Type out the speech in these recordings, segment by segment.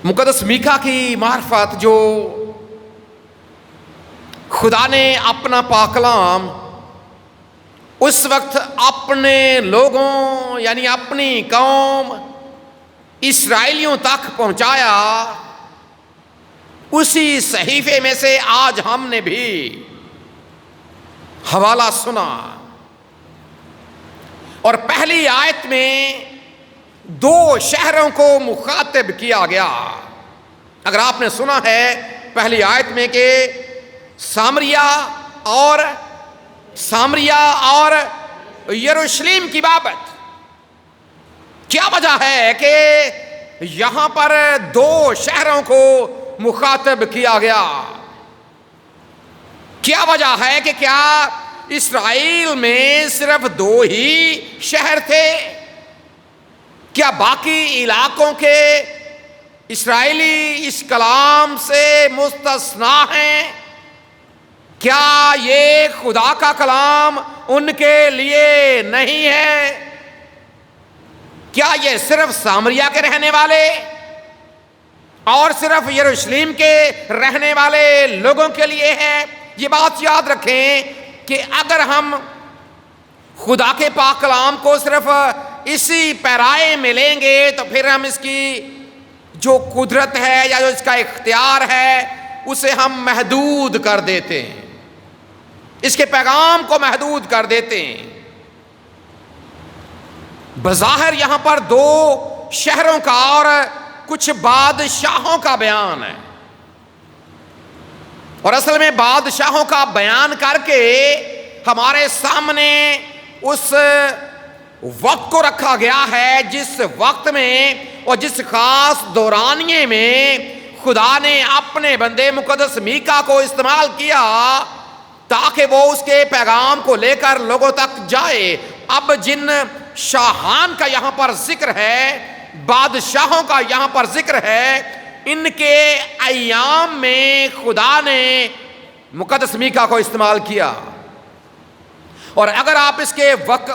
مقدس میکا کی معرفت جو خدا نے اپنا پاک کلام اس وقت اپنے لوگوں یعنی اپنی قوم اسرائیلیوں تک پہنچایا، اسی صحیفے میں سے آج ہم نے بھی حوالہ سنا۔ اور پہلی آیت میں دو شہروں کو مخاطب کیا گیا۔ اگر آپ نے سنا ہے پہلی آیت میں کہ سامریا اور یروشلم کی بابت، کیا وجہ ہے کہ یہاں پر دو شہروں کو مخاطب کیا گیا؟ کیا وجہ ہے کہ کیا اسرائیل میں صرف دو ہی شہر تھے؟ کیا باقی علاقوں کے اسرائیلی اس کلام سے مستثنا ہیں؟ کیا یہ خدا کا کلام ان کے لیے نہیں ہے؟ کیا یہ صرف سامریا کے رہنے والے اور صرف یروشلم کے رہنے والے لوگوں کے لیے ہے؟ یہ بات یاد رکھیں کہ اگر ہم خدا کے پاک کلام کو صرف اسی پیرائے میں لیں گے تو پھر ہم اس کی جو قدرت ہے یا جو اس کا اختیار ہے اسے ہم محدود کر دیتے ہیں، اس کے پیغام کو محدود کر دیتے ہیں۔ بظاہر یہاں پر دو شہروں کا اور کچھ بادشاہوں کا بیان ہے، اور اصل میں بادشاہوں کا بیان کر کے ہمارے سامنے اس وقت کو رکھا گیا ہے جس وقت میں اور جس خاص دورانیے میں خدا نے اپنے بندے مقدس میکا کو استعمال کیا تاکہ وہ اس کے پیغام کو لے کر لوگوں تک جائے۔ اب جن شاہان کا یہاں پر ذکر ہے، بادشاہوں کا یہاں پر ذکر ہے، ان کے ایام میں خدا نے مقدس میکا کو استعمال کیا۔ اور اگر آپ اس کے وقت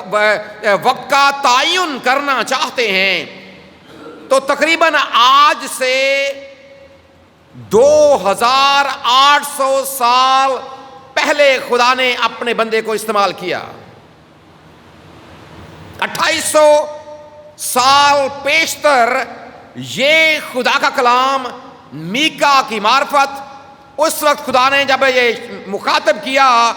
کا تعین کرنا چاہتے ہیں تو تقریباً آج سے 2800 سال پہلے خدا نے اپنے بندے کو استعمال کیا۔ 2800 سال پیشتر یہ خدا کا کلام میکا کی معرفت اس وقت خدا نے جب یہ مخاطب کیا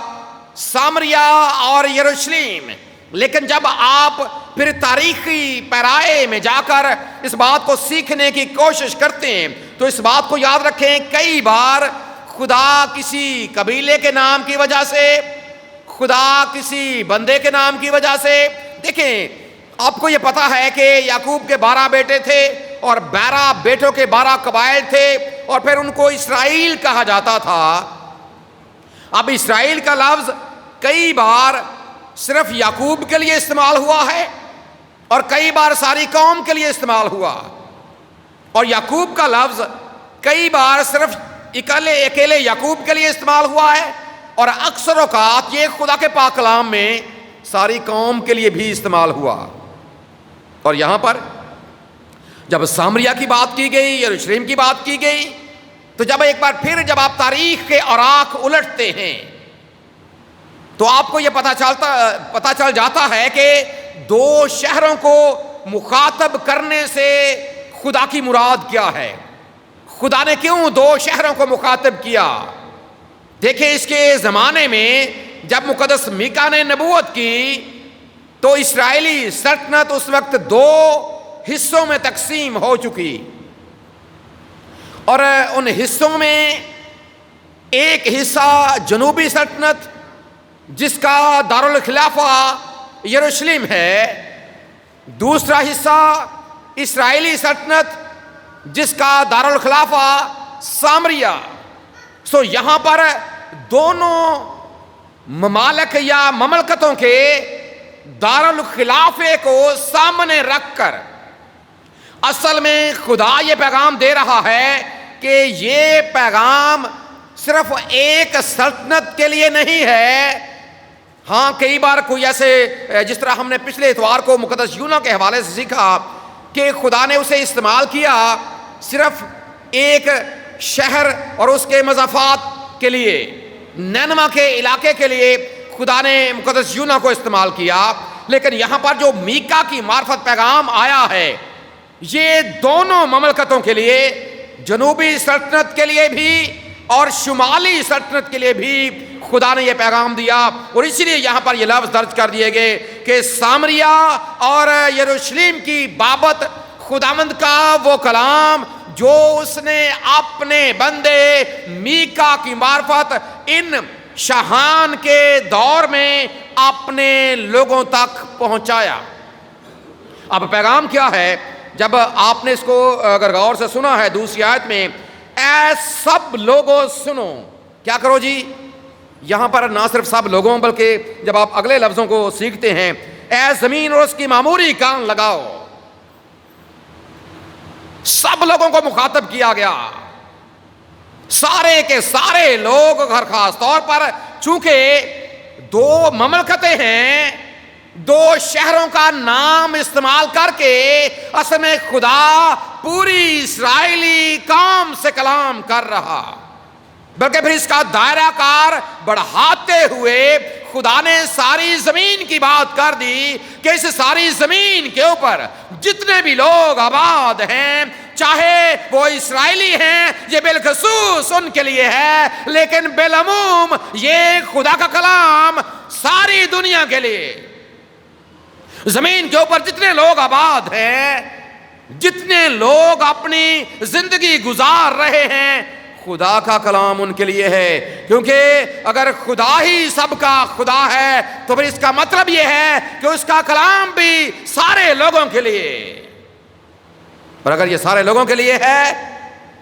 سامریا اور یروشلم، لیکن جب آپ پھر تاریخی پیرائے میں جا کر اس بات کو سیکھنے کی کوشش کرتے ہیں تو اس بات کو یاد رکھیں، کئی بار خدا کسی قبیلے کے نام کی وجہ سے، خدا کسی بندے کے نام کی وجہ سے، دیکھیں آپ کو یہ پتا ہے کہ یعقوب کے 12 بیٹے تھے اور 12 بیٹوں کے 12 قبائل تھے اور پھر ان کو اسرائیل کہا جاتا تھا۔ اب اسرائیل کا لفظ کئی بار صرف یعقوب کے لیے استعمال ہوا ہے اور کئی بار ساری قوم کے لیے استعمال ہوا، اور یعقوب کا لفظ کئی بار صرف اکیلے یعقوب کے لیے استعمال ہوا ہے، اور اکثر اوقات یہ خدا کے پاک کلام میں ساری قوم کے لیے بھی استعمال ہوا۔ اور یہاں پر جب سامریا کی بات کی گئی، یروشلم کی بات کی گئی، تو جب ایک بار پھر جب آپ تاریخ کے اوراق الٹتے ہیں تو آپ کو یہ پتہ چل جاتا ہے کہ دو شہروں کو مخاطب کرنے سے خدا کی مراد کیا ہے، خدا نے کیوں دو شہروں کو مخاطب کیا۔ دیکھیں اس کے زمانے میں جب مقدس میکا نے نبوت کی تو اسرائیلی سلطنت اس وقت 2 حصوں میں تقسیم ہو چکی، اور ان حصوں میں ایک حصہ جنوبی سلطنت جس کا دارالخلافہ یروشلم ہے، دوسرا حصہ اسرائیلی سلطنت جس کا دارالخلافہ سامریا۔ سو یہاں پر دونوں ممالک یا مملکتوں کے دارالخلافے کو سامنے رکھ کر اصل میں خدا یہ پیغام دے رہا ہے کہ یہ پیغام صرف ایک سلطنت کے لیے نہیں ہے۔ ہاں کئی بار کوئی ایسے، جس طرح ہم نے پچھلے اتوار کو مقدس یونا کے حوالے سے سیکھا کہ خدا نے اسے استعمال کیا صرف ایک شہر اور اس کے مضافات کے لیے، نینوا کے علاقے کے لیے خدا نے مقدس یونا کو استعمال کیا، لیکن یہاں پر جو میکا کی معرفت پیغام آیا ہے یہ دونوں مملکتوں کے لیے، جنوبی سلطنت کے لیے بھی اور شمالی سلطنت کے لیے بھی خدا نے یہ پیغام دیا، اور اسی لیے یہاں پر یہ لفظ درج کر دیے گئے کہ سامریہ اور یروشلم کی بابت خداوند کا وہ کلام جو اس نے اپنے بندے میکا کی معرفت ان شاہان کے دور میں اپنے لوگوں تک پہنچایا۔ اب پیغام کیا ہے؟ جب آپ نے اس کو اگر غور سے سنا ہے، دوسری آیت میں اے سب لوگوں سنو، کیا کرو جی؟ یہاں پر نہ صرف سب لوگوں بلکہ جب آپ اگلے لفظوں کو سیکھتے ہیں، اے زمین اور اس کی معموری کان لگاؤ، سب لوگوں کو مخاطب کیا گیا، سارے کے سارے لوگ، ہر خاص طور پر چونکہ دو مملکتیں ہیں، دو شہروں کا نام استعمال کر کے اصل میں خدا پوری اسرائیلی قوم سے کلام کر رہا، بلکہ پھر اس کا دائرہ کار بڑھاتے ہوئے خدا نے ساری زمین کی بات کر دی کہ اس ساری زمین کے اوپر جتنے بھی لوگ آباد ہیں، چاہے وہ اسرائیلی ہیں، یہ بالخصوص ان کے لیے ہے، لیکن بالعموم یہ خدا کا کلام ساری دنیا کے لیے، زمین کے اوپر جتنے لوگ آباد ہیں، جتنے لوگ اپنی زندگی گزار رہے ہیں، خدا کا کلام ان کے لیے ہے، کیونکہ اگر خدا ہی سب کا خدا ہے تو پھر اس کا مطلب یہ ہے کہ اس کا کلام بھی سارے لوگوں کے لیے، اور اگر یہ سارے لوگوں کے لیے ہے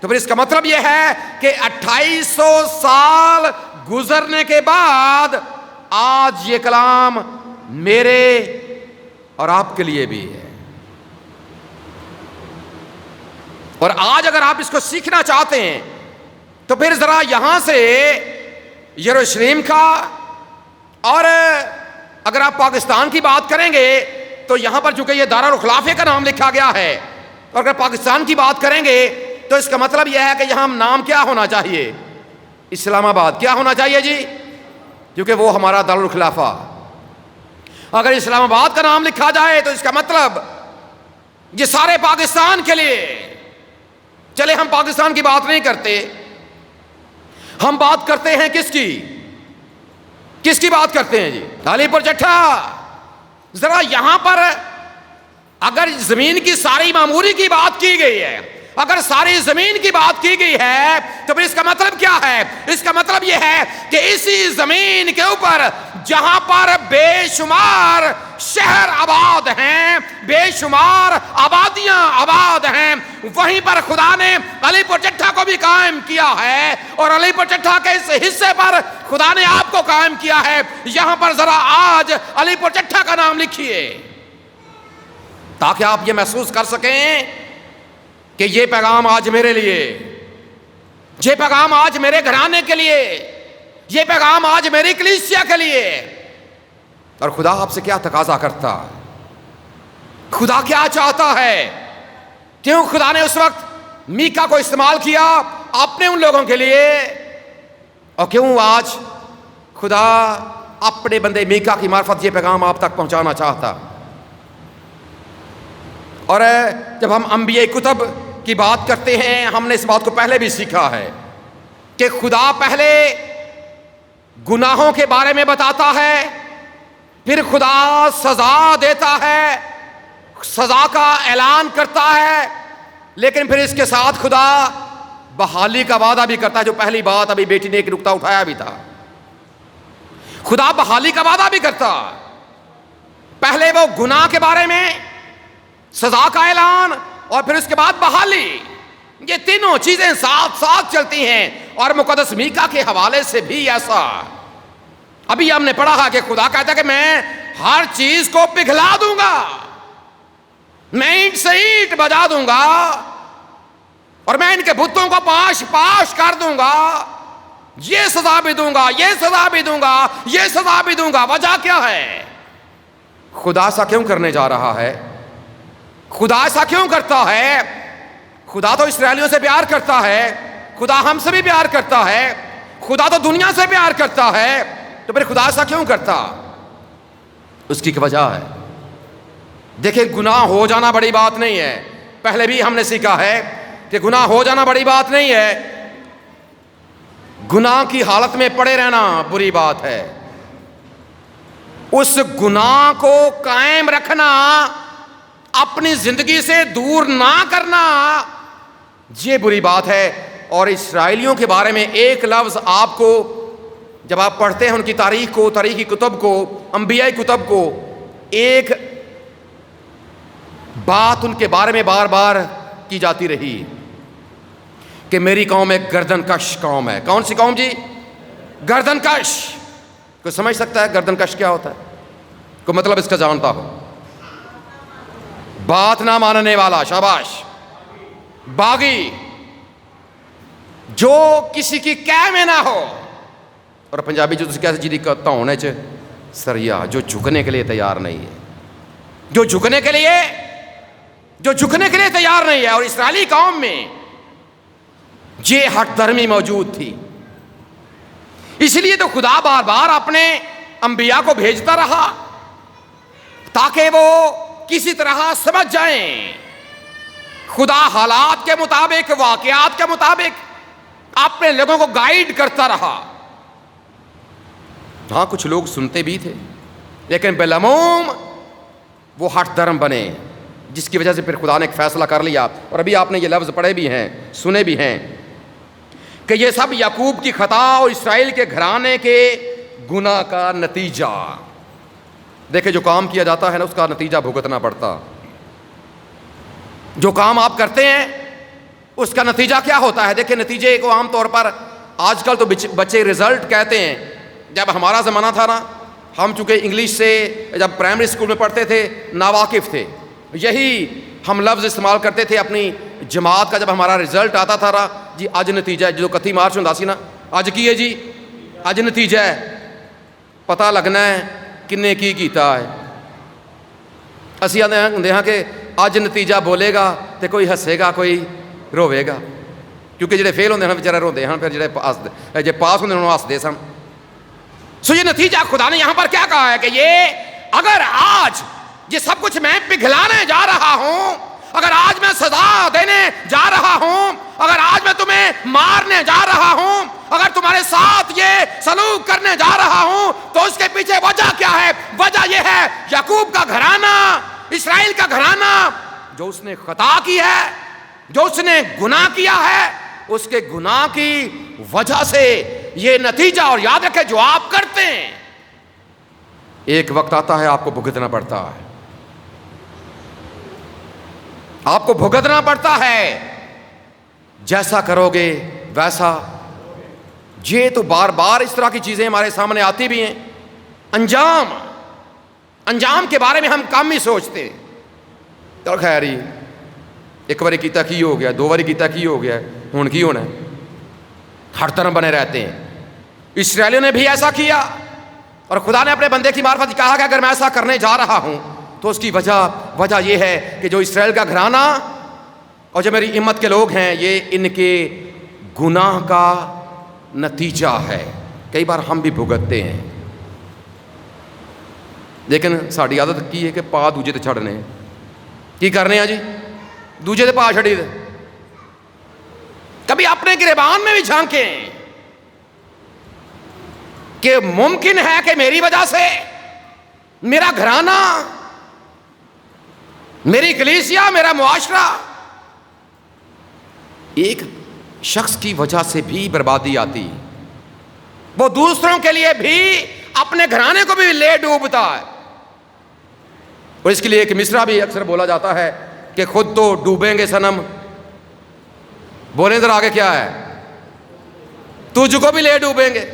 تو پھر اس کا مطلب یہ ہے کہ 2800 سال گزرنے کے بعد آج یہ کلام میرے اور آپ کے لیے بھی ہے۔ اور آج اگر آپ اس کو سیکھنا چاہتے ہیں تو پھر ذرا یہاں سے یروشلم کا، اور اگر آپ پاکستان کی بات کریں گے تو یہاں پر چونکہ یہ دارالخلافے کا نام لکھا گیا ہے، اور اگر پاکستان کی بات کریں گے تو اس کا مطلب یہ ہے کہ یہاں نام کیا ہونا چاہیے؟ اسلام آباد کیا ہونا چاہیے جی؟ کیونکہ وہ ہمارا دارالخلافہ۔ اگر اسلام آباد کا نام لکھا جائے تو اس کا مطلب یہ سارے پاکستان کے لیے۔ چلے ہم پاکستان کی بات نہیں کرتے، ہم بات کرتے ہیں کس کی بات کرتے ہیں جی؟ علی پور چٹھا۔ ذرا یہاں پر اگر زمین کی ساری معموری کی بات کی گئی ہے، اگر ساری زمین کی بات کی گئی ہے تو پھر اس کا مطلب کیا ہے؟ اس کا مطلب یہ ہے کہ اسی زمین کے اوپر جہاں پر بے شمار شہر آباد ہیں، بے شمار آبادیاں آباد ہیں، وہیں پر خدا نے علی پور چٹھا کو بھی قائم کیا ہے، اور علی پور چٹھا کے اس حصے پر خدا نے آپ کو قائم کیا ہے۔ یہاں پر ذرا آج علی پور چٹھا کا نام لکھیے تاکہ آپ یہ محسوس کر سکیں کہ یہ پیغام آج میرے لیے، یہ پیغام آج میرے گھرانے کے لیے، یہ پیغام آج میری کلیسیا کے لیے۔ اور خدا آپ سے کیا تقاضا کرتا ہے؟ خدا کیا چاہتا ہے؟ کیوں خدا نے اس وقت میکا کو استعمال کیا اپنے ان لوگوں کے لیے، اور کیوں آج خدا اپنے بندے میکا کی معرفت یہ پیغام آپ تک پہنچانا چاہتا؟ اور جب ہم انبیاء کتب کی بات کرتے ہیں، ہم نے اس بات کو پہلے بھی سیکھا ہے کہ خدا پہلے گناہوں کے بارے میں بتاتا ہے، پھر خدا سزا دیتا ہے، سزا کا اعلان کرتا ہے، لیکن پھر اس کے ساتھ خدا بحالی کا وعدہ بھی کرتا ہے، جو پہلی بات ابھی بیٹی نے ایک نقطہ اٹھایا بھی تھا۔ خدا بحالی کا وعدہ بھی کرتا، پہلے وہ گناہ کے بارے میں سزا کا اعلان، اور پھر اس کے بعد بحالی۔ یہ تینوں چیزیں ساتھ ساتھ چلتی ہیں، اور مقدس میکا کے حوالے سے بھی ایسا۔ ابھی ہم نے پڑھا کہ خدا کہتا ہے کہ میں ہر چیز کو پگھلا دوں گا، میں اینٹ سے اینٹ بجا دوں گا، اور میں ان کے بتوں کو پاش پاش کر دوں گا، یہ سزا بھی دوں گا، یہ سزا بھی دوں گا، یہ سزا بھی دوں گا۔ وجہ کیا ہے؟ خدا ایسا کیوں کرنے جا رہا ہے؟ خدا ایسا کیوں کرتا ہے؟ خدا تو اسرائیلیوں سے پیار کرتا ہے، خدا ہم سے بھی پیار کرتا ہے، خدا تو دنیا سے پیار کرتا ہے، تو پھر خدا ایسا کیوں کرتا؟ اس کی ایک وجہ ہے۔ دیکھیں گناہ ہو جانا بڑی بات نہیں ہے، پہلے بھی ہم نے سیکھا ہے کہ گناہ ہو جانا بڑی بات نہیں ہے، گناہ کی حالت میں پڑے رہنا بری بات ہے، اس گناہ کو قائم رکھنا، اپنی زندگی سے دور نہ کرنا، یہ بری بات ہے۔ اور اسرائیلیوں کے بارے میں ایک لفظ آپ کو جب آپ پڑھتے ہیں ان کی تاریخ کو، تاریخی کتب کو، انبیائی کتب کو، ایک بات ان کے بارے میں بار بار کی جاتی رہی کہ میری قوم ایک گردن کش قوم ہے۔ کون سی قوم جی؟ گردن کش۔ کوئی سمجھ سکتا ہے گردن کش کیا ہوتا ہے؟ کوئی مطلب اس کا جانتا ہو؟ بات نہ ماننے والا، شاباش، باغی، جو کسی کی کہہ میں نہ ہو، اور پنجابی جو کیسے جی کرتا ہونے چ سریا، جو جھکنے کے لیے تیار نہیں ہے، جو جھکنے کے لیے تیار نہیں ہے۔ اور اسرائیلی قوم میں یہ ہٹ دھرمی موجود تھی، اس لیے تو خدا بار بار اپنے انبیاء کو بھیجتا رہا تاکہ وہ کسی طرح سمجھ جائیں۔ خدا حالات کے مطابق، واقعات کے مطابق اپنے لوگوں کو گائیڈ کرتا رہا۔ ہاں کچھ لوگ سنتے بھی تھے، لیکن بالعموم وہ ہٹ دھرم بنے، جس کی وجہ سے پھر خدا نے ایک فیصلہ کر لیا، اور ابھی آپ نے یہ لفظ پڑھے بھی ہیں، سنے بھی ہیں، کہ یہ سب یعقوب کی خطا اور اسرائیل کے گھرانے کے گناہ کا نتیجہ۔ دیکھیں جو کام کیا جاتا ہے نا، اس کا نتیجہ بھگتنا پڑتا۔ جو کام آپ کرتے ہیں اس کا نتیجہ کیا ہوتا ہے؟ دیکھیں نتیجے کو عام طور پر آج کل تو بچے رزلٹ کہتے ہیں، جب ہمارا زمانہ تھا نا، ہم چونکہ انگلش سے جب پرائمری اسکول میں پڑھتے تھے ناواقف تھے، یہی ہم لفظ استعمال کرتے تھے اپنی جماعت کا جب ہمارا رزلٹ آتا تھا نا، جی اج نتیجہ ہے، جو کتی مارچ ہوں سی نا، اج کی ہے جی، اج نتیجہ ہے، پتہ لگنا ہے کنے کی کیتا ہے۔ اسی آدھے ہوں ہاں کہ اج نتیجہ بولے گا تو کوئی ہسے گا کوئی روے گا، کیونکہ جڑے فیل ہوندے ہیں بیچارے روندے ہیں، پھر جڑے پاس ہوندے ہیں انہوں ہسدے سن۔ سو یہ نتیجہ خدا نے یہاں پر کیا کہا ہے کہ یہ اگر آج یہ سب کچھ میں پگھلانے جا رہا ہوں، اگر آج میں سزا دینے جا رہا ہوں، اگر آج میں تمہیں مارنے جا رہا ہوں، اگر تمہارے ساتھ یہ سلوک کرنے جا رہا ہوں، تو اس کے پیچھے وجہ کیا ہے؟ وجہ یہ ہے یعقوب کا گھرانہ، اسرائیل کا گھرانہ، جو اس نے خطا کی ہے، جو اس نے گناہ کیا ہے، اس کے گناہ کی وجہ سے یہ نتیجہ۔ اور یاد رکھیں جو آپ کرتے ہیں ایک وقت آتا ہے آپ کو بھگتنا پڑتا ہے، آپ کو بھگتنا پڑتا ہے، جیسا کرو گے ویسا۔ یہ تو بار بار اس طرح کی چیزیں ہمارے سامنے آتی بھی ہیں۔ انجام کے بارے میں ہم کم ہی سوچتے ہیں، تو خیر ہی ایک باری کیتا کی ہو گیا، دو باری کیتا کی ہو گیا، ہن کی ہونا ہے، ہر طرح بنے رہتے ہیں۔ اسرائیلیوں نے بھی ایسا کیا، اور خدا نے اپنے بندے کی معرفت کہا کہ اگر میں ایسا کرنے جا رہا ہوں تو اس کی وجہ یہ ہے کہ جو اسرائیل کا گھرانہ اور جو میری امت کے لوگ ہیں، یہ ان کے گناہ کا نتیجہ ہے۔ کئی بار ہم بھی بھگتتے ہیں، لیکن ساری عادت کی ہے کہ پا دوجے تے چھڑنے کی کرنے ہیں جی، دوجے تے پا چھڑی دے۔ کبھی اپنے گریبان میں بھی جھانکیں کہ ممکن ہے کہ میری وجہ سے میرا گھرانہ، میری کلیسیا، میرا معاشرہ، ایک شخص کی وجہ سے بھی بربادی آتی، وہ دوسروں کے لیے بھی اپنے گھرانے کو بھی لے ڈوبتا ہے۔ اور اس کے لیے ایک مصرع بھی اکثر بولا جاتا ہے کہ خود تو ڈوبیں گے صنم، بولیں ذرا آگے کیا ہے، تجھ کو بھی لے ڈوبیں گے۔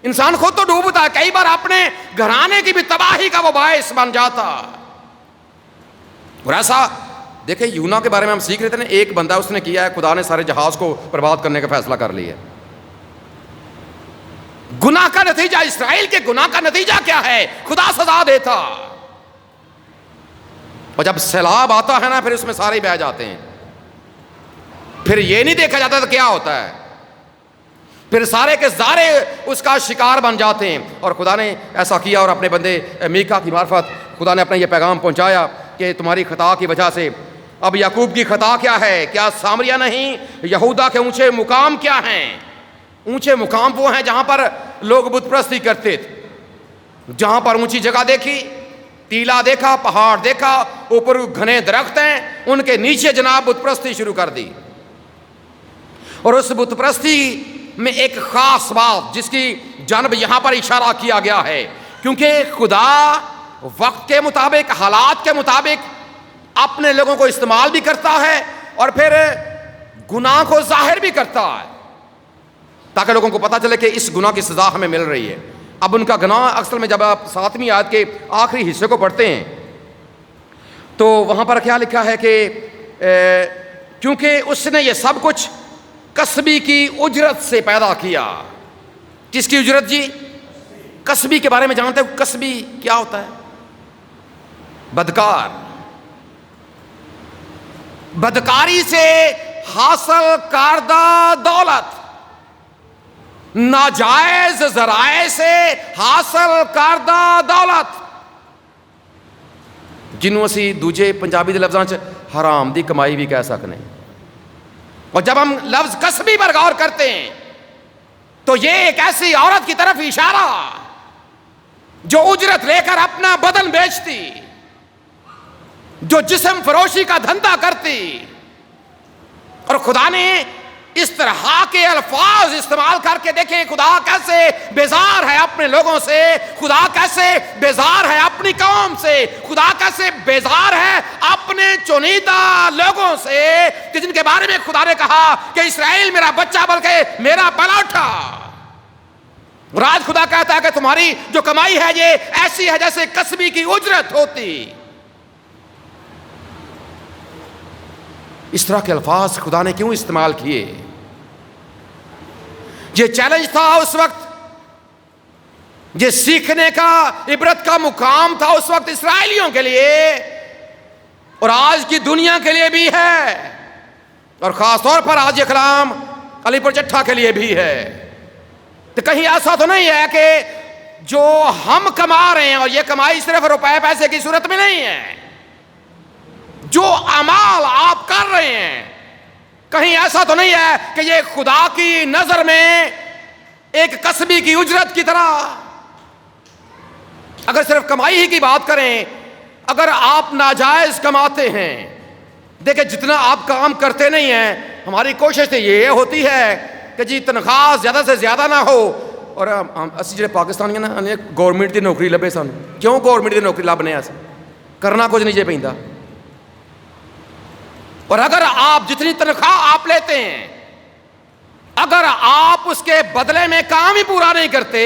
انسان خود تو ڈوبتا ہے، کئی بار اپنے گھرانے کی بھی تباہی کا وہ باعث بن جاتا۔ اور ایسا دیکھیں یونا کے بارے میں ہم سیکھ رہے تھے نا، ایک بندہ اس نے کیا ہے، خدا نے سارے جہاز کو برباد کرنے کا فیصلہ کر لیا۔ گناہ کا نتیجہ، اسرائیل کے گناہ کا نتیجہ کیا ہے؟ خدا سزا دیتا، اور جب سیلاب آتا ہے نا پھر اس میں سارے بہہ جاتے ہیں۔ پھر یہ نہیں دیکھا جاتا تو کیا ہوتا ہے، پھر سارے کے سارے اس کا شکار بن جاتے ہیں. اور خدا نے ایسا کیا اور اپنے بندے میکا کی معرفت خدا نے اپنا یہ پیغام پہنچایا کہ تمہاری خطا کی وجہ سے. اب یعقوب کی خطا کیا ہے؟ کیا سامریہ نہیں؟ یہودا کے اونچے مقام کیا ہیں؟ اونچے مقام وہ ہیں جہاں پر لوگ بت پرستی کرتے تھے، جہاں پر اونچی جگہ دیکھی، ٹیلا دیکھا، پہاڑ دیکھا، اوپر گھنے درخت ہیں، ان کے نیچے جناب بت پرستی شروع کر دی. اور اس بت پرستی میں ایک خاص بات جس کی جانب یہاں پر اشارہ کیا گیا ہے، کیونکہ خدا وقت کے مطابق، حالات کے مطابق اپنے لوگوں کو استعمال بھی کرتا ہے اور پھر گناہ کو ظاہر بھی کرتا ہے تاکہ لوگوں کو پتہ چلے کہ اس گناہ کی سزا ہمیں مل رہی ہے. اب ان کا گناہ اصل میں جب آپ 7ویں آیت کے آخری حصے کو پڑھتے ہیں تو وہاں پر کیا لکھا ہے کہ کیونکہ اس نے یہ سب کچھ کسبی کی اجرت سے پیدا کیا. کس کی اجرت جی؟ کسبی کے بارے میں جانتے ہو؟ کسبی کیا ہوتا ہے؟ بدکار، بدکاری سے حاصل کردہ دولت، ناجائز ذرائع سے حاصل کردہ دولت جنوں اسی دوجے پنجابی دے لفظاں چ حرام دی کمائی بھی کہہ سکنے. اور جب ہم لفظ کسبی پر غور کرتے ہیں تو یہ ایک ایسی عورت کی طرف اشارہ جو اجرت لے کر اپنا بدن بیچتی، جو جسم فروشی کا دھندا کرتی. اور خدا نے اس طرح کے الفاظ استعمال کر کے دیکھیں خدا کیسے بیزار ہے اپنے لوگوں سے، خدا کیسے بیزار ہے اپنی قوم سے، خدا کیسے بیزار ہے اپنے چنیدہ لوگوں سے کہ جن کے بارے میں خدا نے کہا کہ اسرائیل میرا بچہ بلکہ میرا پلوٹا. اور آج خدا کہتا ہے کہ تمہاری جو کمائی ہے یہ ایسی ہے جیسے کسبی کی اجرت ہوتی. اس طرح کے الفاظ خدا نے کیوں استعمال کیے؟ یہ چیلنج تھا اس وقت، یہ سیکھنے کا، عبرت کا مقام تھا اس وقت اسرائیلیوں کے لیے اور آج کی دنیا کے لیے بھی ہے، اور خاص طور پر آج یہ کلام علی پور چٹھا کے لیے بھی ہے. تو کہیں ایسا تو نہیں ہے کہ جو ہم کما رہے ہیں اور یہ کمائی صرف روپے پیسے کی صورت میں نہیں ہے، جو اعمال آپ کر رہے ہیں کہیں ایسا تو نہیں ہے کہ یہ خدا کی نظر میں ایک کسبی کی اجرت کی طرح. اگر صرف کمائی ہی کی بات کریں، اگر آپ ناجائز کماتے ہیں، دیکھیں جتنا آپ کام کرتے نہیں ہیں، ہماری کوشش تو یہ ہوتی ہے کہ جی تنخواہ زیادہ سے زیادہ نہ ہو. اور اسی جڑے پاکستانی ہیں نا گورنمنٹ کی نوکری لبے سن. کیوں گورنمنٹ کی نوکری لبنے ایسا کرنا کچھ نہیں جے پیندا. اور اگر آپ جتنی تنخواہ آپ لیتے ہیں اگر آپ اس کے بدلے میں کام ہی پورا نہیں کرتے،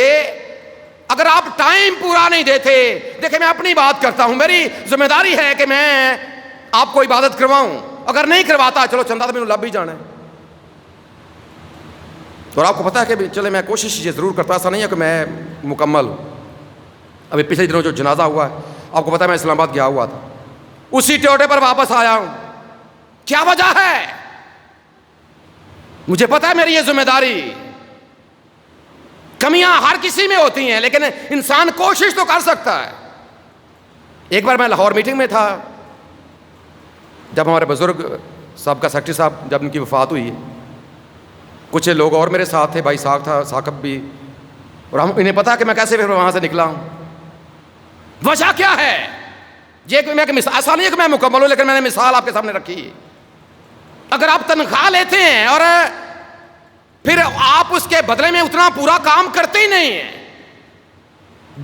اگر آپ ٹائم پورا نہیں دیتے، دیکھیں میں اپنی بات کرتا ہوں، میری ذمہ داری ہے کہ میں آپ کو عبادت کرواؤں. اگر نہیں کرواتا چلو چندہ تو میرے لب ہی جانا ہے. اور آپ کو پتا ہے کہ چلے میں کوشش یہ ضرور کرتا، ایسا نہیں ہے کہ میں مکمل ہوں. ابھی پچھلے دنوں جو جنازہ ہوا ہے آپ کو پتا ہے میں اسلام آباد گیا ہوا تھا، اسی ٹیوٹے پر واپس آیا ہوں. کیا وجہ ہے؟ مجھے پتا ہے میری یہ ذمہ داری، کمیاں ہر کسی میں ہوتی ہیں لیکن انسان کوشش تو کر سکتا ہے. ایک بار میں لاہور میٹنگ میں تھا جب ہمارے بزرگ صاحب کا سیکٹری صاحب جب ان کی وفات ہوئی، کچھ لوگ اور میرے ساتھ تھے، بھائی صاحب تھا، ثاقب بھی، اور ہم انہیں پتا کہ میں کیسے پھر وہاں سے نکلا ہوں. وجہ کیا ہے؟ یہ کہ میں ایسا نہیں ہے کہ میں مکمل ہوں، لیکن میں نے مثال آپ کے سامنے رکھی. اگر آپ تنخواہ لیتے ہیں اور پھر آپ اس کے بدلے میں اتنا پورا کام کرتے ہی نہیں ہیں،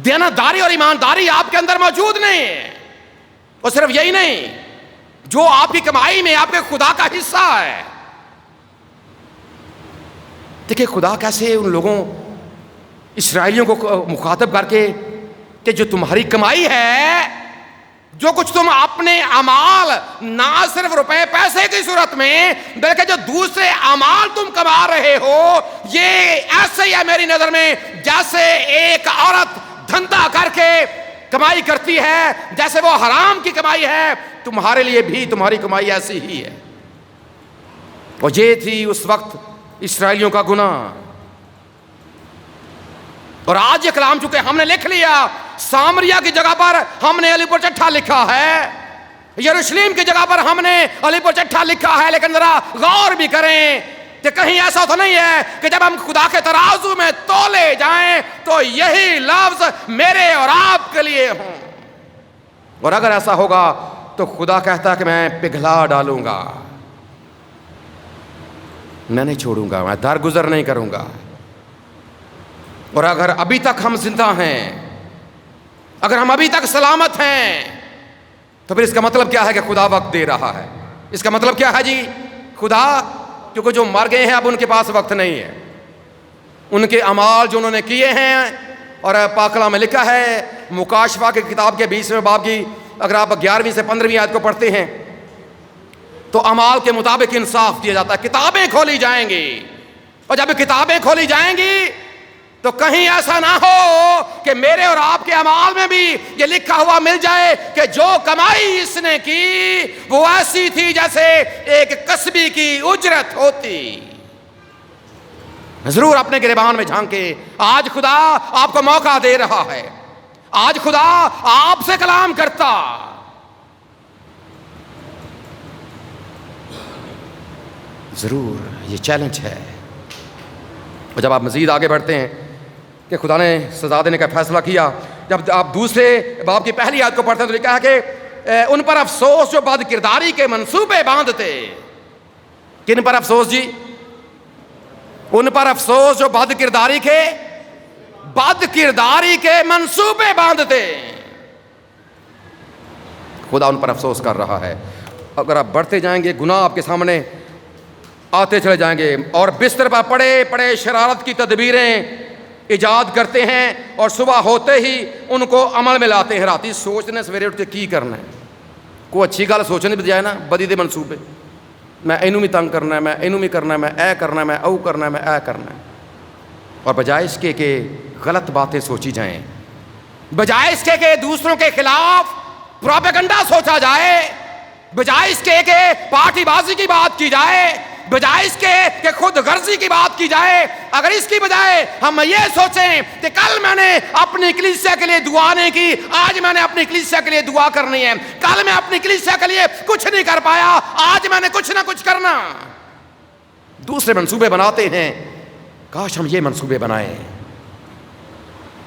دیانتداری اور ایمانداری آپ کے اندر موجود نہیں ہے، اور صرف یہی نہیں جو آپ کی کمائی میں آپ کے خدا کا حصہ ہے. دیکھیں خدا کیسے ان لوگوں اسرائیلیوں کو مخاطب کر کے کہ جو تمہاری کمائی ہے، جو کچھ تم اپنے اعمال نہ صرف روپے پیسے کی صورت میں بلکہ جو دوسرے اعمال تم کما رہے ہو، یہ ایسے ہی ہے میری نظر میں جیسے ایک عورت دھندا کر کے کمائی کرتی ہے، جیسے وہ حرام کی کمائی ہے، تمہارے لیے بھی تمہاری کمائی ایسی ہی ہے. اور یہ تھی اس وقت اسرائیلیوں کا گناہ. اور آج یہ کلام چونکہ ہم نے لکھ لیا، سامریا کی جگہ پر ہم نے علی پر چٹھا لکھا ہے، یروشلم کی جگہ پر ہم نے علی پر چٹھا لکھا ہے، لیکن ذرا غور بھی کریں کہ کہیں ایسا تو نہیں ہے کہ جب ہم خدا کے ترازو میں تولے جائیں تو یہی لفظ میرے اور آپ کے لیے ہوں. اور اگر ایسا ہوگا تو خدا کہتا ہے کہ میں پگھلا ڈالوں گا، میں نہیں چھوڑوں گا، میں درگزر نہیں کروں گا. اور اگر ابھی تک ہم زندہ ہیں، اگر ہم ابھی تک سلامت ہیں، تو پھر اس کا مطلب کیا ہے کہ خدا وقت دے رہا ہے. اس کا مطلب کیا ہے جی؟ خدا، کیونکہ جو مر گئے ہیں اب ان کے پاس وقت نہیں ہے. ان کے اعمال جو انہوں نے کیے ہیں، اور پاک کلام میں لکھا ہے مکاشفہ کی کتاب کے 20ویں باب کی اگر آپ 11ویں سے 15ویں آیت کو پڑھتے ہیں تو اعمال کے مطابق انصاف دیا جاتا ہے. کتابیں کھولی جائیں گی، اور جب کتابیں کھولی جائیں گی تو کہیں ایسا نہ ہو کہ میرے اور آپ کے اعمال میں بھی یہ لکھا ہوا مل جائے کہ جو کمائی اس نے کی وہ ایسی تھی جیسے ایک کسبی کی اجرت ہوتی. ضرور اپنے گریبان میں جھانکے. آج خدا آپ کو موقع دے رہا ہے، آج خدا آپ سے کلام کرتا. ضرور یہ چیلنج ہے. اور جب آپ مزید آگے بڑھتے ہیں کہ خدا نے سزا دینے کا فیصلہ کیا، جب آپ دوسرے باب کی پہلی آیت کو پڑھتے ہیں تو لکھا ہے کہ ان پر افسوس جو بد کرداری کے منصوبے باندھتے. کن پر افسوس جی؟ ان پر افسوس جو بد کرداری کے منصوبے باندھتے. خدا ان پر افسوس کر رہا ہے. اگر آپ بڑھتے جائیں گے گناہ آپ کے سامنے آتے چلے جائیں گے، اور بستر پر پڑے پڑے شرارت کی تدبیریں ایجاد کرتے ہیں، اور صبح ہوتے ہی ان کو عمل میں لاتے ہیں. راتی سوچنے سویرے اٹھ کے کی کرنا ہے، کوئی اچھی گل سوچنے بھی جائے نا، بدی دے منصوبے، میں اینوں بھی تنگ کرنا ہے، میں اینوں بھی کرنا ہے، میں اے کرنا ہے، میں او کرنا ہے، میں اے کرنا ہے. اور بجائے اس کے کہ غلط باتیں سوچی جائیں، بجائے اس کے کہ دوسروں کے خلاف پروپیگنڈا سوچا جائے، بجائے اس کے کہ پارٹی بازی کی بات کی جائے، بجائے اس کے کہ خود غرضی کی بات کی جائے، اگر اس کی بجائے ہم یہ سوچیں کہ کل میں نے اپنی کلیسیا کے لیے دعا نہیں کی، آج میں نے اپنی کلیسیا کے لیے دعا کرنی ہے. کل میں اپنی کلیسیا کے لیے کچھ نہیں کر پایا، آج میں نے کچھ نہ کچھ کرنا. دوسرے منصوبے بناتے ہیں. کاش ہم یہ منصوبے بنائیں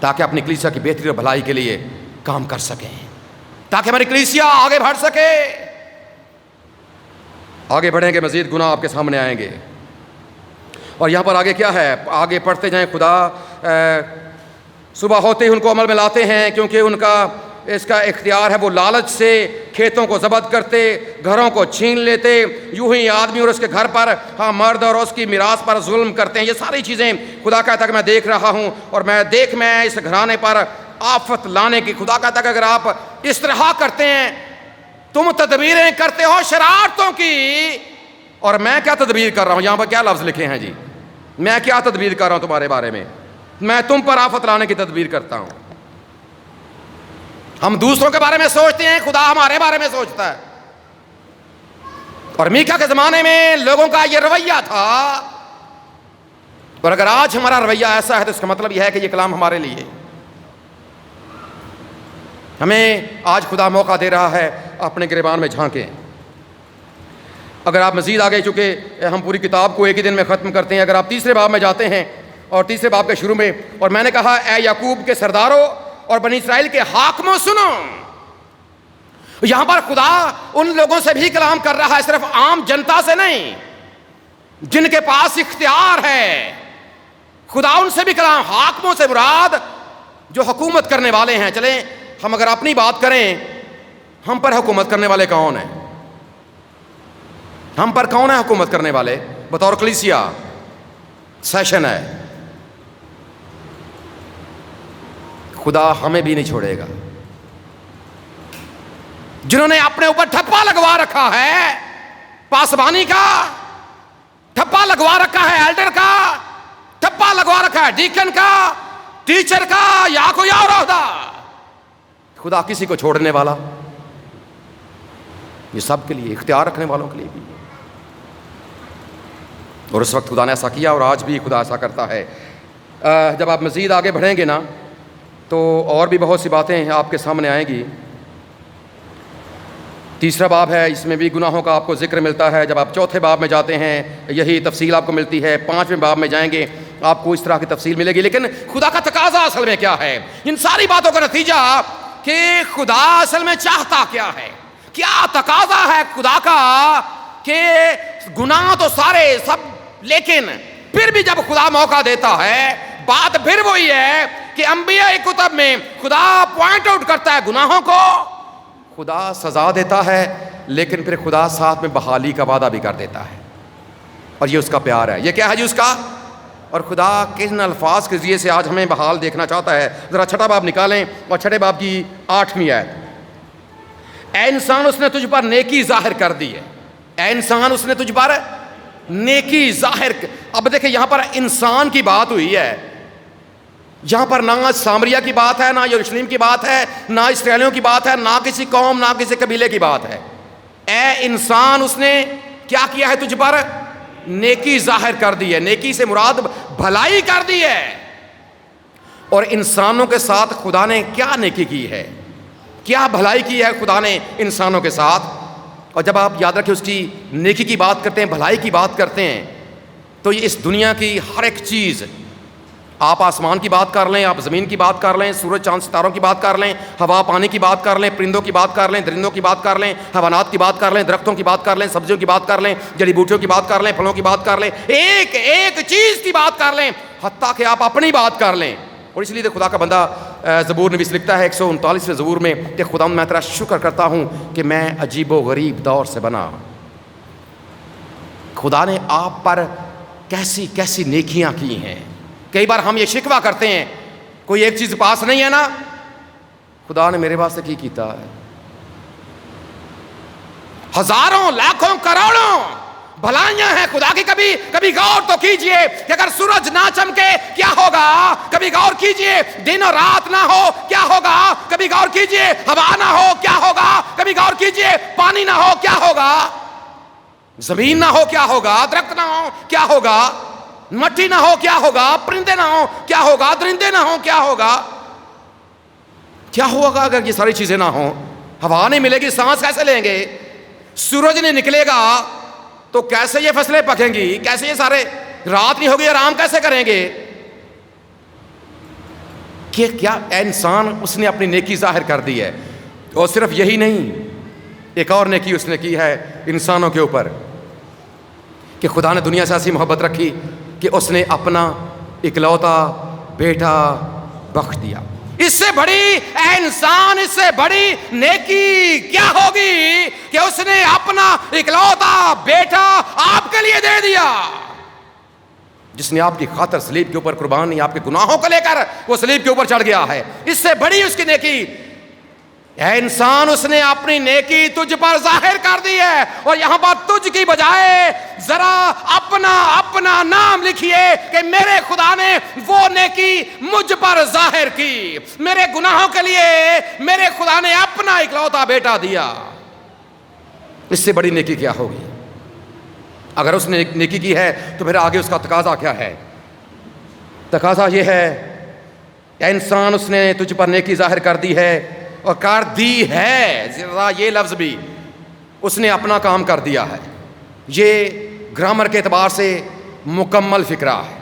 تاکہ اپنی کلیسیا کی بہتری اور بھلائی کے لیے کام کر سکیں، تاکہ ہماری کلیسیا آگے بڑھ سکے. آگے بڑھیں گے مزید گناہ آپ کے سامنے آئیں گے. اور یہاں پر آگے کیا ہے؟ آگے پڑھتے جائیں. خدا صبح ہوتے ہی ان کو عمل میں لاتے ہیں کیونکہ ان کا اس کا اختیار ہے. وہ لالچ سے کھیتوں کو ضبط کرتے، گھروں کو چھین لیتے، یوں ہی آدمی اور اس کے گھر پر، ہاں مرد اور اس کی میراث پر ظلم کرتے ہیں. یہ ساری چیزیں خدا کہتا ہے کہ میں دیکھ رہا ہوں، اور میں اس گھرانے پر آفت لانے کی. خدا کہتا ہے کہ اگر آپ اس طرح کرتے ہیں، تم تدبیریں کرتے ہو شرارتوں کی، اور میں کیا تدبیر کر رہا ہوں؟ یہاں پر کیا لفظ لکھے ہیں جی؟ میں کیا تدبیر کر رہا ہوں تمہارے بارے میں؟ میں تم پر آفت لانے کی تدبیر کرتا ہوں. ہم دوسروں کے بارے میں سوچتے ہیں، خدا ہمارے بارے میں سوچتا ہے. اور میکا کے زمانے میں لوگوں کا یہ رویہ تھا، اور اگر آج ہمارا رویہ ایسا ہے تو اس کا مطلب یہ ہے کہ یہ کلام ہمارے لیے. ہمیں آج خدا موقع دے رہا ہے اپنے گریبان میں جھانکیں. اگر آپ مزید آگے، چونکہ ہم پوری کتاب کو ایک ہی دن میں ختم کرتے ہیں، اگر آپ تیسرے باب میں جاتے ہیں، اور تیسرے باب کے شروع میں، اور میں نے کہا اے یعقوب کے سرداروں اور بنی اسرائیل کے حاکموں سنو. یہاں پر خدا ان لوگوں سے بھی کلام کر رہا ہے، صرف عام جنتا سے نہیں جن کے پاس اختیار ہے. خدا ان سے بھی کلام، حاکموں سے مراد جو حکومت کرنے والے ہیں. چلیں ہم اگر اپنی بات کریں، ہم پر حکومت کرنے والے کون ہیں؟ ہم پر کون ہے حکومت کرنے والے؟ بطور کلیسیا سیشن ہے. خدا ہمیں بھی نہیں چھوڑے گا. جنہوں نے اپنے اوپر ٹھپا لگوا رکھا ہے، پاسبانی کا ٹھپا لگوا رکھا ہے، ایلڈر کا ٹھپا لگوا رکھا ہے، ڈیکن کا، ٹیچر کا، یا کوئی اور عہدہ، خدا کسی کو چھوڑنے والا. یہ سب کے لیے، اختیار رکھنے والوں کے لیے بھی. اور اس وقت خدا نے ایسا کیا اور آج بھی خدا ایسا کرتا ہے. جب آپ مزید آگے بڑھیں گے نا تو اور بھی بہت سی باتیں آپ کے سامنے آئیں گی. تیسرا باب ہے، اس میں بھی گناہوں کا آپ کو ذکر ملتا ہے. جب آپ چوتھے باب میں جاتے ہیں یہی تفصیل آپ کو ملتی ہے. پانچویں باب میں جائیں گے آپ کو اس طرح کی تفصیل ملے گی. لیکن خدا کا تقاضا اصل میں کیا ہے؟ ان ساری باتوں کا نتیجہ کہ خدا اصل میں چاہتا کیا ہے، کیا تقاضا ہے خدا کا کہ گناہ تو سارے سب، لیکن پھر بھی جب خدا موقع دیتا ہے بات پھر وہی ہے کہ انبیاء کتب میں خدا پوائنٹ آؤٹ کرتا ہے گناہوں کو، خدا سزا دیتا ہے، لیکن پھر خدا ساتھ میں بحالی کا وعدہ بھی کر دیتا ہے. اور یہ اس کا پیار ہے. یہ کیا ہے جی اس کا؟ اور خدا کن الفاظ کے ذریعے سے آج ہمیں بحال دیکھنا چاہتا ہے. ذرا چھٹا باب نکالیں اور چھٹے باب کی 8ویں آیت. اے انسان اس نے تجھ پر نیکی ظاہر کر دی ہے. اے انسان اس نے تجھ پر نیکی ظاہر. اب دیکھیں یہاں پر انسان کی بات ہوئی ہے. یہاں پر نہ سامریہ کی بات ہے، نہ یروشلم کی بات ہے، نہ اسرائیلیوں کی بات ہے، نہ کسی قوم، نہ کسی قبیلے کی بات ہے. اے انسان اس نے کیا کیا ہے؟ تجھ پر نیکی ظاہر کر دی ہے. نیکی سے مراد بھلائی کر دی ہے. اور انسانوں کے ساتھ خدا نے کیا نیکی کی ہے، کیا بھلائی کی ہے خدا نے انسانوں کے ساتھ. اور جب آپ یاد رکھیں اس کی نیکی کی بات کرتے ہیں، بھلائی کی بات کرتے ہیں، تو یہ اس دنیا کی ہر ایک چیز، آپ آسمان کی بات کر لیں، آپ زمین کی بات کر لیں، سورج چاند ستاروں کی بات کر لیں، ہوا پانی کی بات کر لیں، پرندوں کی بات کر لیں، درندوں کی بات کر لیں، حیوانات کی بات کر لیں، درختوں کی بات کر لیں، سبزیوں کی بات کر لیں، جڑی بوٹیوں کی بات کر لیں، پھلوں کی بات کر لیں، ایک ایک چیز کی بات کر لیں، حتیٰ کہ آپ اپنی بات کر لیں. اور اس لیے خدا کا بندہ زبور نویس لکھتا ہے 139ویں زبور میں کہ خدا میں تیرا شکر کرتا ہوں کہ میں عجیب و غریب دور سے بنا. خدا نے آپ پر کیسی کیسی نیکیاں کی ہیں. کئی بار ہم یہ شکوہ کرتے ہیں کوئی ایک چیز پاس نہیں ہے نا، خدا نے میرے واسطے کی کیتا ہے. ہزاروں لاکھوں کروڑوں بھلائیاں ہیں خدا کی. کبھی غور تو کیجئے کہ اگر سورج نہ چمکے کیا ہوگا؟ کبھی غور کیجئے دن اور رات نہ ہو کیا ہوگا؟ کبھی غور کیجئے ہوا نہ ہو کیا ہوگا؟ کبھی غور کیجئے پانی نہ ہو کیا ہوگا؟ زمین نہ ہو کیا ہوگا؟ درخت نہ ہو کیا ہوگا؟ مٹی نہ ہو کیا ہوگا؟ پرندے نہ ہو کیا ہوگا؟ درندے نہ ہو کیا ہوگا؟ کیا ہوگا اگر یہ ساری چیزیں نہ ہوں؟ ہوا نہیں ملے گی، سانس کیسے لیں گے؟ سورج نہیں نکلے گا تو کیسے یہ فصلیں پکیں گی؟ کیسے یہ سارے، رات نہیں ہوگی آرام کیسے کریں گے؟ کہ کیا انسان اس نے اپنی نیکی ظاہر کر دی ہے. اور صرف یہی نہیں، ایک اور نیکی اس نے کی ہے انسانوں کے اوپر کہ خدا نے دنیا سے ایسی محبت رکھی کہ اس نے اپنا اکلوتا بیٹا بخش دیا. اس سے بڑی اے انسان، اس سے بڑی نیکی کیا ہوگی کہ اس نے اپنا اکلوتا بیٹا آپ کے لیے دے دیا، جس نے آپ کی خاطر صلیب کے اوپر قربانی، آپ کے گناہوں کو لے کر وہ صلیب کے اوپر چڑھ گیا ہے. اس سے بڑی اس کی نیکی. اے انسان اس نے اپنی نیکی تجھ پر ظاہر کر دی ہے. اور یہاں پر تجھ کی بجائے ذرا اپنا نام لکھیے کہ میرے خدا نے وہ نیکی مجھ پر ظاہر کی. میرے گناہوں کے لیے میرے خدا نے اپنا اکلوتا بیٹا دیا. اس سے بڑی نیکی کیا ہوگی؟ اگر اس نے نیکی کی ہے تو پھر آگے اس کا تقاضا کیا ہے؟ تقاضا یہ ہے اے انسان اس نے تجھ پر نیکی ظاہر کر دی ہے اور کر دی ہے. ذرا یہ لفظ بھی اس نے اپنا کام کر دیا ہے. یہ گرامر کے اعتبار سے مکمل فقرہ ہے،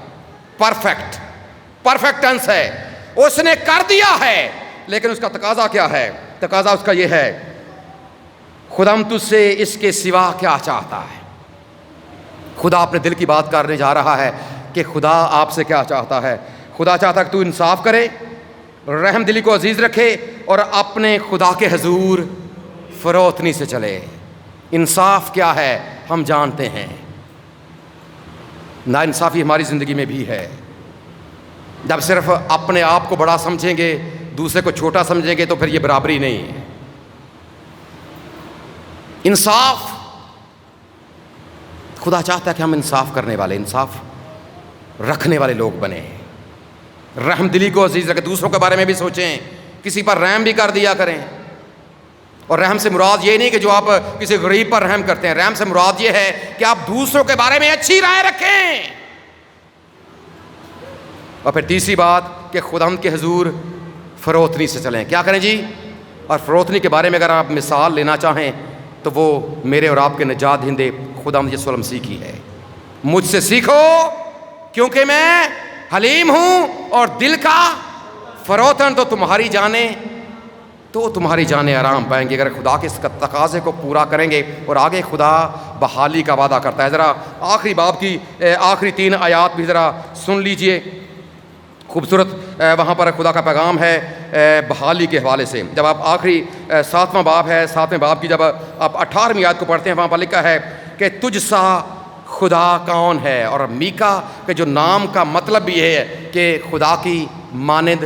پرفیکٹ ٹینس ہے. اس نے کر دیا ہے، لیکن اس کا تقاضا کیا ہے؟ تقاضا اس کا یہ ہے خدا ہم تجھ سے اس کے سوا کیا چاہتا ہے. خدا اپنے دل کی بات کرنے جا رہا ہے کہ خدا آپ سے کیا چاہتا ہے. خدا چاہتا ہے کہ تو انصاف کرے، رحم دلی کو عزیز رکھے اور اپنے خدا کے حضور فروتنی سے چلے. انصاف کیا ہے ہم جانتے ہیں. ناانصافی ہماری زندگی میں بھی ہے. جب صرف اپنے آپ کو بڑا سمجھیں گے، دوسرے کو چھوٹا سمجھیں گے، تو پھر یہ برابری نہیں ہے. انصاف، خدا چاہتا ہے کہ ہم انصاف کرنے والے، انصاف رکھنے والے لوگ بنیں. رحم دلی کو عزیز رکھیں، دوسروں کے بارے میں بھی سوچیں، کسی پر رحم بھی کر دیا کریں. اور رحم سے مراد یہ نہیں کہ جو آپ کسی غریب پر رحم کرتے ہیں، رحم سے مراد یہ ہے کہ آپ دوسروں کے بارے میں اچھی رائے رکھیں۔ اور پھر تیسری بات کہ خداوند کے حضور فروتنی سے چلیں۔ کیا کریں جی؟ اور فروتنی کے بارے میں اگر آپ مثال لینا چاہیں تو وہ میرے اور آپ کے نجات دہندے خداوند یسوع مسیح کی ہے۔ مجھ سے سیکھو کیونکہ میں حلیم ہوں اور دل کا فروتن، تو تمہاری جانیں آرام پائیں گی اگر خدا کے اس تقاضے کو پورا کریں گے۔ اور آگے خدا بحالی کا وعدہ کرتا ہے۔ ذرا آخری باب کی آخری 3 آیات بھی ذرا سن لیجئے، خوبصورت وہاں پر خدا کا پیغام ہے بحالی کے حوالے سے۔ جب آپ آخری 7واں باب ہے، 7ویں باب کی جب آپ 18ویں آیت کو پڑھتے ہیں، وہاں پر لکھا ہے کہ تجھ سا خدا کون ہے۔ اور میکا کے جو نام کا مطلب بھی یہ ہے کہ خدا کی مانند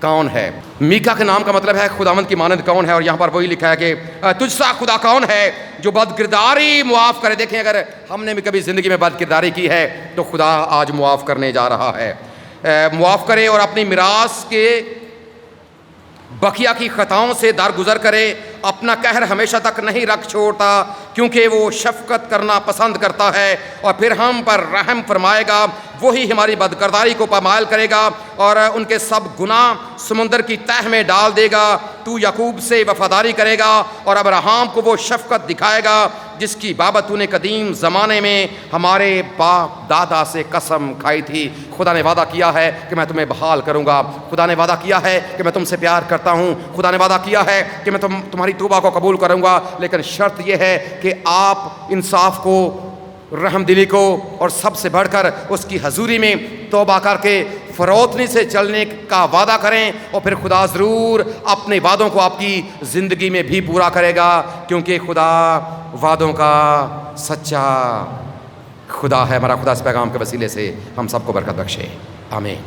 کون ہے۔ میکا کے نام کا مطلب ہے خداوند کی مانند کون ہے، اور یہاں پر وہی لکھا ہے کہ تجھ سا خدا کون ہے جو بد کرداری معاف کرے۔ دیکھیں اگر ہم نے بھی کبھی زندگی میں بد کرداری کی ہے تو خدا آج معاف کرنے جا رہا ہے، معاف کرے اور اپنی میراث کے بقیہ کی خطاؤں سے درگزر کرے، اپنا قہر ہمیشہ تک نہیں رکھ چھوڑتا کیونکہ وہ شفقت کرنا پسند کرتا ہے، اور پھر ہم پر رحم فرمائے گا۔ وہی ہماری بدکرداری کو پامال کرے گا اور ان کے سب گناہ سمندر کی تہہ میں ڈال دے گا۔ تو یعقوب سے وفاداری کرے گا اور ابراہیم کو وہ شفقت دکھائے گا جس کی بابت تو نے قدیم زمانے میں ہمارے باپ دادا سے قسم کھائی تھی۔ خدا نے وعدہ کیا ہے کہ میں تمہیں بحال کروں گا، خدا نے وعدہ کیا ہے کہ میں تم سے پیار کرتا ہوں، خدا نے وعدہ کیا ہے کہ میں تمہاری توبہ کو قبول کروں گا، لیکن شرط یہ ہے کہ آپ انصاف کو، رحم دلی کو، اور سب سے بڑھ کر اس کی حضوری میں توبہ کر کے فروتنی سے چلنے کا وعدہ کریں، اور پھر خدا ضرور اپنے وعدوں کو آپ کی زندگی میں بھی پورا کرے گا، کیونکہ خدا وعدوں کا سچا خدا ہے۔ ہمارا خدا اس پیغام کے وسیلے سے ہم سب کو برکت بخشے، آمین۔